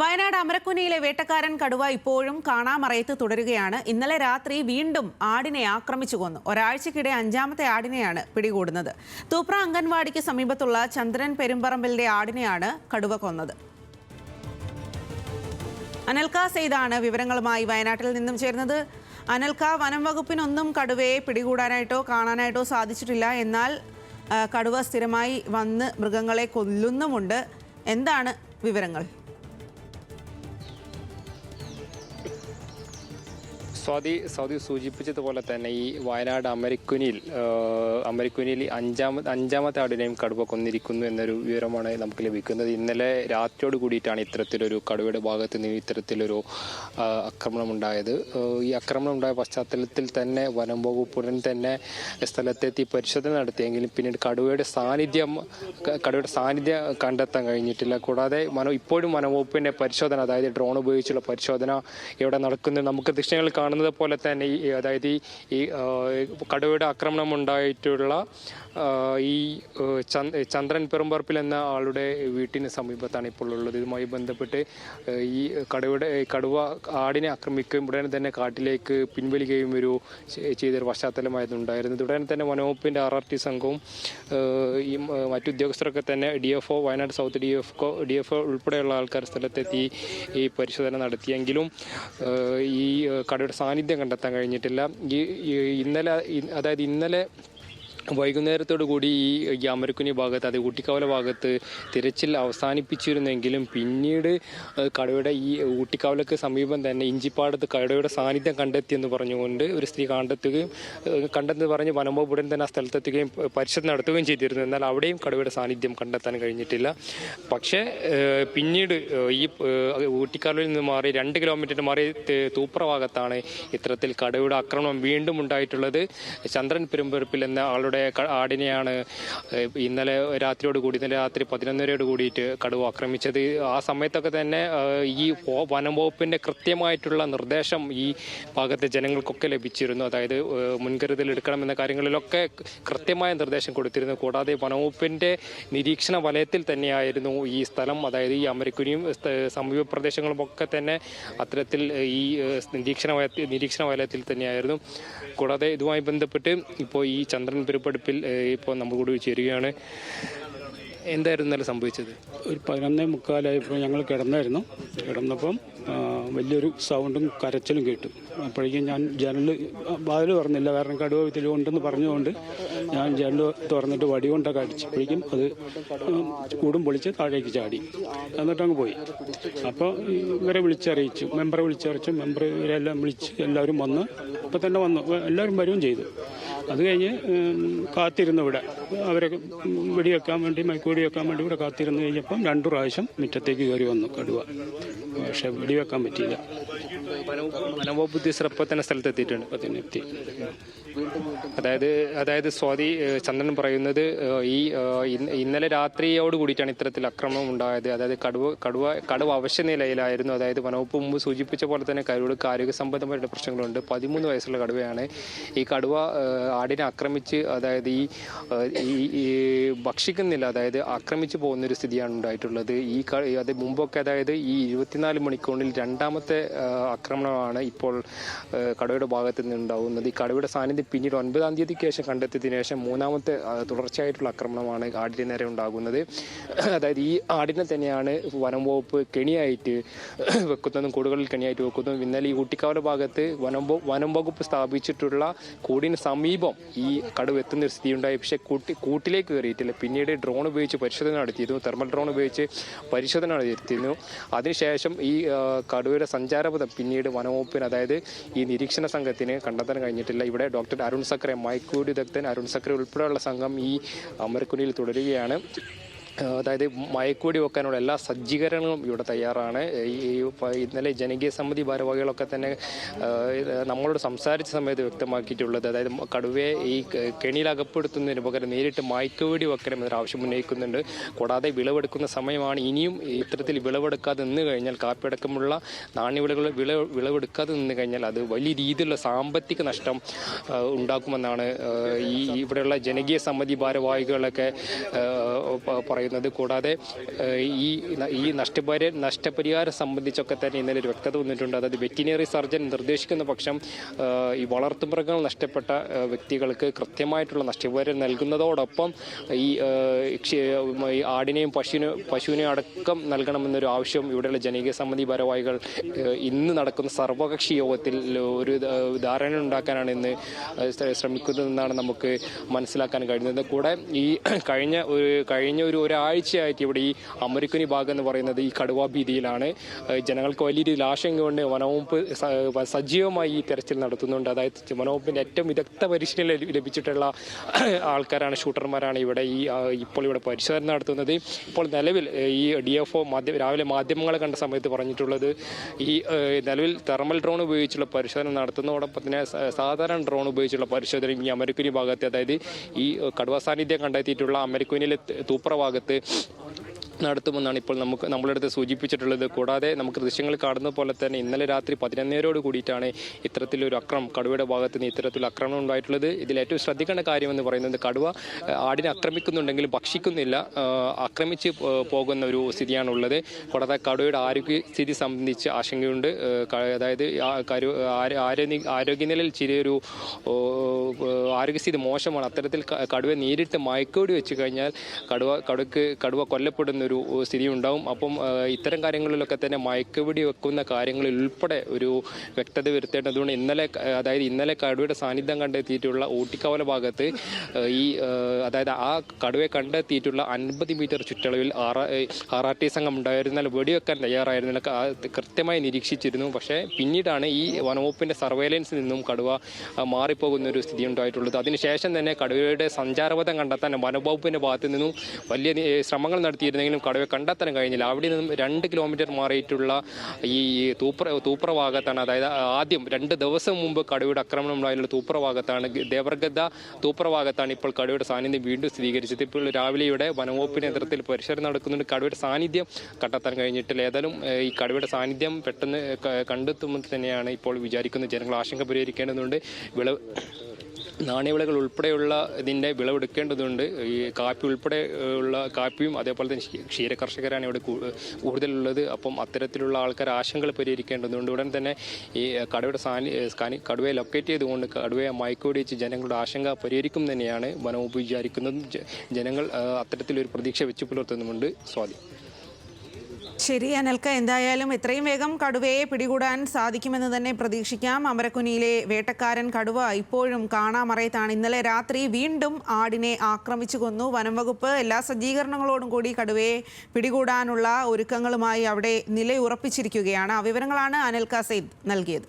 വയനാട് അമരക്കുനിയിലെ വേട്ടക്കാരൻ കടുവ ഇപ്പോഴും കാണാമറയത്ത് തുടരുകയാണ്. ഇന്നലെ രാത്രി വീണ്ടും ആടിനെ ആക്രമിച്ചു കൊന്നു. ഒരാഴ്ചക്കിടെ 5ാമത്തെ ആടിനെയാണ് പിടികൂടുന്നത്. തൂപ്ര അംഗൻവാടിക്ക് സമീപത്തുള്ള ചന്ദ്രൻ പെരുമ്പറമ്പിലിന്റെ ആടിനെയാണ് കടുവ കൊന്നത്. അനൽക സെയ്ദാണ് വിവരങ്ങളുമായി വയനാട്ടിൽ നിന്നും ചേർന്നത്. അനൽക, വനം വകുപ്പിനൊന്നും കടുവയെ പിടികൂടാനായിട്ടോ കാണാനായിട്ടോ സാധിച്ചിട്ടില്ല. എന്നാൽ കടുവ സ്ഥിരമായി വന്ന് മൃഗങ്ങളെ കൊല്ലുന്നുമുണ്ട്. എന്താണ് വിവരങ്ങൾ? സ്വാതി സൂചിപ്പിച്ചതുപോലെ തന്നെ ഈ വയനാട് അമരക്കുനിയിൽ അഞ്ചാമത്തെ ആടിനെയും കടുവ കൊന്നിരിക്കുന്നു എന്നൊരു വിവരമാണ് നമുക്ക് ലഭിക്കുന്നത്. ഇന്നലെ രാത്രിയോട് കൂടിയിട്ടാണ് ഇത്തരത്തിലൊരു കടുവയുടെ ഭാഗത്ത് നിന്ന് ഇത്തരത്തിലൊരു ആക്രമണം ഉണ്ടായത്. ഈ ആക്രമണം ഉണ്ടായ പശ്ചാത്തലത്തിൽ തന്നെ വനം വകുപ്പ് ഉടൻ തന്നെ സ്ഥലത്തെത്തി പരിശോധന നടത്തിയെങ്കിലും പിന്നീട് കടുവയുടെ സാന്നിധ്യം കണ്ടെത്താൻ കഴിഞ്ഞിട്ടില്ല. കൂടാതെ ഇപ്പോഴും വനംവകുപ്പിന്റെ പരിശോധന, അതായത് ഡ്രോൺ ഉപയോഗിച്ചുള്ള പരിശോധന ഇവിടെ നടക്കുന്നത് നമുക്ക് ദൃശ്യങ്ങൾ കാണുന്നത് പോലെ തന്നെ അതായത് ഈ കടുവയുടെ ആക്രമണം ഉണ്ടായിട്ടുള്ള ഈ ചന്ദ്രൻ പെരുമ്പറപ്പിൽ എന്ന ആളുടെ വീട്ടിന് സമീപത്താണ് ഇപ്പോൾ ഉള്ളത്. ഇതുമായി ബന്ധപ്പെട്ട് ഈ കടുവ ആടിനെ ആക്രമിക്കുകയും ഉടനെ തന്നെ കാട്ടിലേക്ക് പിൻവലിക്കുകയും ചെയ്തൊരു പശ്ചാത്തലമായിരുന്നു ഉണ്ടായിരുന്നത്. ഉടനെ തന്നെ വനവകുപ്പിന്റെ RRT സംഘവും ഈ മറ്റുദ്യോഗസ്ഥരൊക്കെ തന്നെ DFO വയനാട് സൗത്ത് DFO ഉൾപ്പെടെയുള്ള ആൾക്കാർ സ്ഥലത്തെത്തി ഈ പരിശോധന നടത്തിയെങ്കിലും ഈ കടുവയുടെ സാന്നിധ്യം കണ്ടെത്താൻ കഴിഞ്ഞിട്ടില്ല. ഇന്നലെ വൈകുന്നേരത്തോടു കൂടി ഈ അമരക്കുനി ഭാഗത്ത്, അത് ഊട്ടിക്കവല ഭാഗത്ത് തിരച്ചിൽ അവസാനിപ്പിച്ചിരുന്നെങ്കിലും പിന്നീട് കടുവയുടെ ഈ ഊട്ടിക്കവലക്ക് സമീപം തന്നെ ഇഞ്ചിപ്പാടത്ത് കടുവയുടെ സാന്നിധ്യം കണ്ടെത്തിയെന്ന് പറഞ്ഞുകൊണ്ട് ഒരു സ്ത്രീ കണ്ടെന്ന് പറഞ്ഞ് വനംവകുപ്പ് ഉടൻ തന്നെ ആ സ്ഥലത്തെത്തുകയും പരിശോധന നടത്തുകയും ചെയ്തിരുന്നു. എന്നാൽ അവിടെയും കടുവയുടെ സാന്നിധ്യം കണ്ടെത്താൻ കഴിഞ്ഞിട്ടില്ല. പക്ഷേ പിന്നീട് ഈ ഊട്ടിക്കവലയിൽ നിന്ന് മാറി 2 കിലോമീറ്റർ മാറി തൂപ്ര ഭാഗത്താണ് ഇത്തരത്തിൽ കടുവയുടെ ആക്രമണം വീണ്ടും ഉണ്ടായിട്ടുള്ളത്. ചന്ദ്രൻ പെരുമ്പറപ്പിൽ എന്ന ആളുടെ ആടിനെയാണ് ഇന്നലെ രാത്രി 11:00 കൂടിയിട്ട് കടുവ ആക്രമിച്ചത്. ആ സമയത്തൊക്കെ തന്നെ ഈ വനം വകുപ്പിന്റെ കൃത്യമായിട്ടുള്ള നിർദ്ദേശം ഈ ഭാഗത്തെ ജനങ്ങൾക്കൊക്കെ ലഭിച്ചിരുന്നു. അതായത് മുൻകരുതൽ എടുക്കണമെന്ന കാര്യങ്ങളിലൊക്കെ കൃത്യമായ നിർദ്ദേശം കൊടുത്തിരുന്നു. കൂടാതെ വനവകുപ്പിന്റെ നിരീക്ഷണ വലയത്തിൽ തന്നെയായിരുന്നു ഈ സ്ഥലം. അതായത് ഈ അമരക്കുനിയും സമീപ പ്രദേശങ്ങളും ഒക്കെ തന്നെ അത്തരത്തിൽ ഈ നിരീക്ഷണ വലയത്തിൽ തന്നെയായിരുന്നു. കൂടാതെ ഇതുമായി ബന്ധപ്പെട്ട് ഇപ്പോൾ ഈ ചന്ദ്രൻ പെരുമ്പറപ്പിൽ ഇപ്പോൾ നമ്മൾ കൂടി ചേരുകയാണ്. എന്തായിരുന്നു ഇന്നലെ സംഭവിച്ചത്? ഒരു 11:45 ഞങ്ങൾ കിടന്നപ്പം വലിയൊരു സൗണ്ടും കരച്ചിലും കേട്ടു. അപ്പോഴേക്കും ഞാൻ വാതിൽ തുറന്നില്ല, കാരണം കടുവ ഇതിലുണ്ടെന്ന് പറഞ്ഞുകൊണ്ട് ഞാൻ ജനൽ തുറന്നിട്ട് വടി കൊണ്ടൊക്കെ അടിച്ചപ്പോഴേക്കും അത് കൂടും പൊളിച്ച് താഴേക്ക് ചാടി. എന്നിട്ടങ്ങ് പോയി. അപ്പോൾ ഇവരെ മെമ്പറെ വിളിച്ചറിയിച്ചു. മെമ്പർ ഇവരെല്ലാം വിളിച്ച് എല്ലാവരും വന്ന് ഇപ്പം തന്നെ വന്നു, എല്ലാവരും വരികയും ചെയ്തു. അത് കഴിഞ്ഞ് കാത്തിരുന്നു ഇവിടെ, അവരെ വെടിവെക്കാൻ വേണ്ടി മയക്കുവെടി വെക്കാൻ വേണ്ടി ഇവിടെ കാത്തിരുന്ന് കഴിഞ്ഞപ്പം 2 പ്രാവശ്യം മുറ്റത്തേക്ക് കയറി വന്നു കടുവ. പക്ഷെ വെടിവെക്കാൻ പറ്റിയില്ല. വനംവകുപ്പ് ഉദ്യോഗസ്ഥർ ഇപ്പം തന്നെ സ്ഥലത്തെത്തിയിട്ടുണ്ട്. അതായത് സ്വാതി, ചന്ദ്രൻ പറയുന്നത് ഈ ഇന്നലെ രാത്രിയോട് കൂടിയിട്ടാണ് ഇത്തരത്തിൽ ആക്രമണം ഉണ്ടായത്. അതായത് കടുവ അവശ്യ നിലയിലായിരുന്നു. അതായത് വനവകുപ്പ് മുമ്പ് സൂചിപ്പിച്ച പോലെ തന്നെ കടുവയ്ക്ക് ആരോഗ്യ സംബന്ധമായിട്ട് പ്രശ്നങ്ങളുണ്ട്. 13 വയസ്സുള്ള കടുവയാണ്. ഈ കടുവ ആടിനെ ആക്രമിച്ച്, അതായത് ഈ ഭക്ഷിക്കുന്നില്ല, അതായത് ആക്രമിച്ചു പോകുന്നൊരു സ്ഥിതിയാണ് ഉണ്ടായിട്ടുള്ളത്. അത് മുമ്പൊക്കെ, അതായത് ഈ 24 മണിക്കൂറിൽ 2ാമത്തെ ആക്രമണമാണ് ഇപ്പോൾ കടുവയുടെ ഭാഗത്ത് നിന്ന് ഉണ്ടാകുന്നത്. ഈ കടുവയുടെ സാന്നിധ്യം പിന്നീട് 9-ാം തീയതിക്ക് ശേഷം കണ്ടെത്തിയതിനു ശേഷം 3ാമത്തെ തുടർച്ചയായിട്ടുള്ള ആക്രമണമാണ് ആടിന് നേരെ ഉണ്ടാകുന്നത്. അതായത് ഈ ആടിനെ തന്നെയാണ് വനം വകുപ്പ് കെണിയായിട്ട് വെക്കുന്നതും കൂടുകളിൽ കെണിയായിട്ട് വെക്കുന്നതും. ഇന്നലെ ഈ ഊട്ടിക്കവല ഭാഗത്ത് വനം വകുപ്പ് സ്ഥാപിച്ചിട്ടുള്ള കൂടിന് സമീപം ഈ കടുവ എത്തുന്ന ഒരു സ്ഥിതി ഉണ്ടായി. പക്ഷേ കൂട്ടിലേക്ക് കയറിയിട്ടില്ല. പിന്നീട് ഡ്രോൺ ഉപയോഗിച്ച് പരിശോധന നടത്തിയിരുന്നു, തെർമൽ ഡ്രോൺ ഉപയോഗിച്ച് പരിശോധന നടത്തിയിരുന്നു. അതിനുശേഷം ഈ കടുവയുടെ സഞ്ചാരപഥം പിന്നീട് വനവകുപ്പിന്, അതായത് ഈ നിരീക്ഷണ സംഘത്തിന് കണ്ടെത്താൻ കഴിഞ്ഞിട്ടില്ല. ഇവിടെ ഡോക്ടർ അരുൺ സക്രെ, മയക്കുവെടി വിദഗ്ധൻ അരുൺ സക്രെ ഉൾപ്പെടെയുള്ള സംഘം ഈ അമരക്കുനിയിൽ തുടരുകയാണ്. അതായത് മയക്കുവെടി വെക്കാനുള്ള എല്ലാ സജ്ജീകരണങ്ങളും ഇവിടെ തയ്യാറാണ്. ഇന്നലെ ജനകീയ സമിതി ഭാരവാഹികളൊക്കെ തന്നെ നമ്മളോട് സംസാരിച്ച സമയത്ത് വ്യക്തമാക്കിയിട്ടുള്ളത്, അതായത് കടുവയെ ഈ കെണിയിൽ അകപ്പെടുത്തുന്നതിന് പകരം നേരിട്ട് മയക്കുവെടി വെക്കണം എന്നൊരു ആവശ്യം ഉന്നയിക്കുന്നുണ്ട്. കൂടാതെ വിളവെടുക്കുന്ന സമയമാണ്. ഇനിയും ഇത്തരത്തിൽ വിളവെടുക്കാതെ നിന്ന് കഴിഞ്ഞാൽ, കാപ്പിയടക്കമുള്ള നാണ്യവിളകൾ വിളവെടുക്കാതെ നിന്ന് കഴിഞ്ഞാൽ അത് വലിയ രീതിയിലുള്ള സാമ്പത്തിക നഷ്ടം ഉണ്ടാക്കുമെന്നാണ് ഇവിടെയുള്ള ജനകീയ സമിതി ഭാരവാഹികളൊക്കെ പറയുന്നത്. പറയുന്നത്. കൂടാതെ ഈ നഷ്ടപരിഹാരം സംബന്ധിച്ചൊക്കെ തന്നെ ഇന്നലെ ഒരു വ്യക്തത വന്നിട്ടുണ്ട്. അതായത് വെറ്റിനറി സർജൻ നിർദ്ദേശിക്കുന്ന പക്ഷം ഈ വളർത്തുമൃഗങ്ങൾ നഷ്ടപ്പെട്ട വ്യക്തികൾക്ക് കൃത്യമായിട്ടുള്ള നഷ്ടപരിഹാരം നൽകുന്നതോടൊപ്പം ഈ ആടിനെയും പശുവിനെയും അടക്കം നൽകണമെന്നൊരു ആവശ്യം ഇവിടെയുള്ള ജനകീയ സമിതി ഭാരവാഹികൾ ഇന്ന് നടക്കുന്ന സർവകക്ഷി യോഗത്തിൽ ഒരു ധാരണ ഉണ്ടാക്കാനാണ് ഇന്ന് ശ്രമിക്കുന്നതെന്നാണ് നമുക്ക് മനസ്സിലാക്കാൻ കഴിയുന്നത്. കൂടെ ഈ കഴിഞ്ഞ ഒരാഴ്ചയായിട്ട് ഇവിടെ ഈ അമരക്കുനി ഭാഗം എന്ന് പറയുന്നത് ഈ കടുവാ ഭീതിയിലാണ്. ജനങ്ങൾക്ക് വലിയ രീതിയിൽ ആശങ്കയുണ്ട്. വനവകുപ്പ് സജീവമായി ഈ തെരച്ചിൽ നടത്തുന്നുണ്ട്. അതായത് വനവകുപ്പിന്റെ ഏറ്റവും വിദഗ്ധ പരിശീലനം ലഭിച്ചിട്ടുള്ള ആൾക്കാരാണ്, ഷൂട്ടർമാരാണ് ഇപ്പോൾ ഇവിടെ പരിശോധന നടത്തുന്നത്. ഇപ്പോൾ നിലവിൽ ഈ DFO രാവിലെ മാധ്യമങ്ങളെ കണ്ട സമയത്ത് പറഞ്ഞിട്ടുള്ളത് ഈ നിലവിൽ തെർമൽ ഡ്രോൺ ഉപയോഗിച്ചുള്ള പരിശോധന നടത്തുന്നതോടൊപ്പം തന്നെ സാധാരണ ഡ്രോൺ ഉപയോഗിച്ചുള്ള പരിശോധനയും ഈ അമരക്കുനി ഭാഗത്ത്, അതായത് ഈ കടുവ സാന്നിധ്യം കണ്ടെത്തിയിട്ടുള്ള അമരക്കുനിയിലെ തൂപ്ര ഭാഗത്ത് നടത്തുമെന്നാണ് ഇപ്പോൾ നമ്മളടുത്ത് സൂചിപ്പിച്ചിട്ടുള്ളത്. കൂടാതെ നമുക്ക് ദൃശ്യങ്ങൾ കാണുന്ന പോലെ തന്നെ ഇന്നലെ രാത്രി 11:00 കൂടിയിട്ടാണ് ഇത്തരത്തിലൊരു കടുവയുടെ ഭാഗത്ത് നിന്ന് ഇത്തരത്തിലുള്ള ആക്രമണം ഉണ്ടായിട്ടുള്ളത്. ഇതിൽ ഏറ്റവും ശ്രദ്ധിക്കേണ്ട കാര്യമെന്ന് പറയുന്നത് കടുവ ആടിനെ ആക്രമിക്കുന്നുണ്ടെങ്കിലും ഭക്ഷിക്കുന്നില്ല, ആക്രമിച്ച് പോകുന്ന ഒരു സ്ഥിതിയാണുള്ളത്. കൂടാതെ കടുവയുടെ ആരോഗ്യസ്ഥിതി സംബന്ധിച്ച് ആശങ്കയുണ്ട്. അതായത് ആരോഗ്യനിലയിൽ ചെറിയൊരു ആരോഗ്യസ്ഥിതി മോശമാണ്. അത്തരത്തിൽ കടുവ നേരിട്ട് മയക്കുവെടി വെച്ച് കഴിഞ്ഞാൽ കടുവ കൊല്ലപ്പെടുന്ന ഒരു സ്ഥിതി ഉണ്ടാവും. അപ്പം ഇത്തരം കാര്യങ്ങളിലൊക്കെ തന്നെ മയക്കുവെടി വെക്കുന്ന കാര്യങ്ങളിൽ ഉൾപ്പെടെ ഒരു വ്യക്തത വരുത്തേണ്ടതുകൊണ്ട് ഇന്നലെ കടുവയുടെ സാന്നിധ്യം കണ്ടെത്തിയിട്ടുള്ള ഊട്ടിക്കവല ഭാഗത്ത് അതായത് ആ കടുവയെ കണ്ടെത്തിയിട്ടുള്ള 50 മീറ്റർ ചുറ്റളവിൽ RRT സംഘം ഉണ്ടായിരുന്നാൽ വെടിവെക്കാൻ തയ്യാറായിരുന്നില്ല, കൃത്യമായി നിരീക്ഷിച്ചിരുന്നു. പക്ഷേ പിന്നീടാണ് ഈ വനവകുപ്പിന്റെ സർവൈലൻസിൽ നിന്നും കടുവ മാറിപ്പോകുന്ന ഒരു സ്ഥിതി ഉണ്ടായിട്ടുള്ളത്. അതിനുശേഷം തന്നെ കടുവയുടെ സഞ്ചാരപഥം കണ്ടെത്താൻ വനവകുപ്പിന്റെ ഭാഗത്തു നിന്നും വലിയ ശ്രമങ്ങൾ നടത്തിയിരുന്നെങ്കിലും കടുവയെ കണ്ടെത്താൻ കഴിഞ്ഞില്ല. അവിടെ നിന്നും 2 കിലോമീറ്റർ മാറിയിട്ടുള്ള ഈ തൂപ്ര ഭാഗത്താണ്, അതായത് ആദ്യം 2 ദിവസം മുമ്പ് കടുവയുടെ ആക്രമണം ഉണ്ടായിട്ടുള്ള തൂപ്ര ഭാഗത്താണ്, ദേവർഗദ്ദ തൂപ്ര ഭാഗത്താണ് ഇപ്പോൾ കടുവയുടെ സാന്നിധ്യം വീണ്ടും സ്ഥിരീകരിച്ചത്. ഇപ്പോൾ രാവിലെ ഇവിടെ വനവകുപ്പിന്റെ നേതൃത്വത്തിൽ പരിശോധന നടക്കുന്നുണ്ട്. കടുവയുടെ സാന്നിധ്യം കണ്ടെത്താൻ കഴിഞ്ഞിട്ടില്ല. ഏതായാലും ഈ കടുവയുടെ സാന്നിധ്യം പെട്ടെന്ന് കണ്ടെത്തുമ്പോൾ തന്നെയാണ് ഇപ്പോൾ വിചാരിക്കുന്നത്. ജനങ്ങൾ ആശങ്ക പരിഹരിക്കേണ്ടതുണ്ട്. നാണ്യവിളകൾ ഉൾപ്പെടെയുള്ള ഇതിൻ്റെ വിളവെടുക്കേണ്ടതുണ്ട്. ഈ കാപ്പി ഉൾപ്പെടെയുള്ള കാപ്പിയും അതേപോലെ തന്നെ ക്ഷീര കർഷകരാണ് ഇവിടെ കൂടുതലുള്ളത്. അപ്പം അത്തരത്തിലുള്ള ആൾക്കാർ ആശങ്കകൾ പരിഹരിക്കേണ്ടതുണ്ട്. ഉടൻ തന്നെ ഈ കടുവയെ ലൊക്കേറ്റ് ചെയ്തുകൊണ്ട് കടുവയെ മയക്കുവെടി വെച്ച് ജനങ്ങളുടെ ആശങ്ക പരിഹരിക്കും തന്നെയാണ് വനവകുപ്പ് വിചാരിക്കുന്നതും. ജനങ്ങൾ അത്തരത്തിലൊരു പ്രതീക്ഷ വെച്ച് പുലർത്തുന്നുമുണ്ട്. സ്വാതി. ശരി അനൽക്ക, എന്തായാലും എത്രയും വേഗം കടുവയെ പിടികൂടാൻ സാധിക്കുമെന്ന് തന്നെ പ്രതീക്ഷിക്കാം. അമരക്കുനിയിലെ വേട്ടക്കാരൻ കടുവ ഇപ്പോഴും കാണാമറയത്താണ്. ഇന്നലെ രാത്രി വീണ്ടും ആടിനെ ആക്രമിച്ചു കൊന്നു. വനം വകുപ്പ് എല്ലാ സജ്ജീകരണങ്ങളോടും കൂടി കടുവയെ പിടികൂടാനുള്ള ഒരുക്കങ്ങളുമായി അവിടെ നിലയുറപ്പിച്ചിരിക്കുകയാണ്. ആ വിവരങ്ങളാണ് അനൽക്ക സെയ്ദ് നൽകിയത്.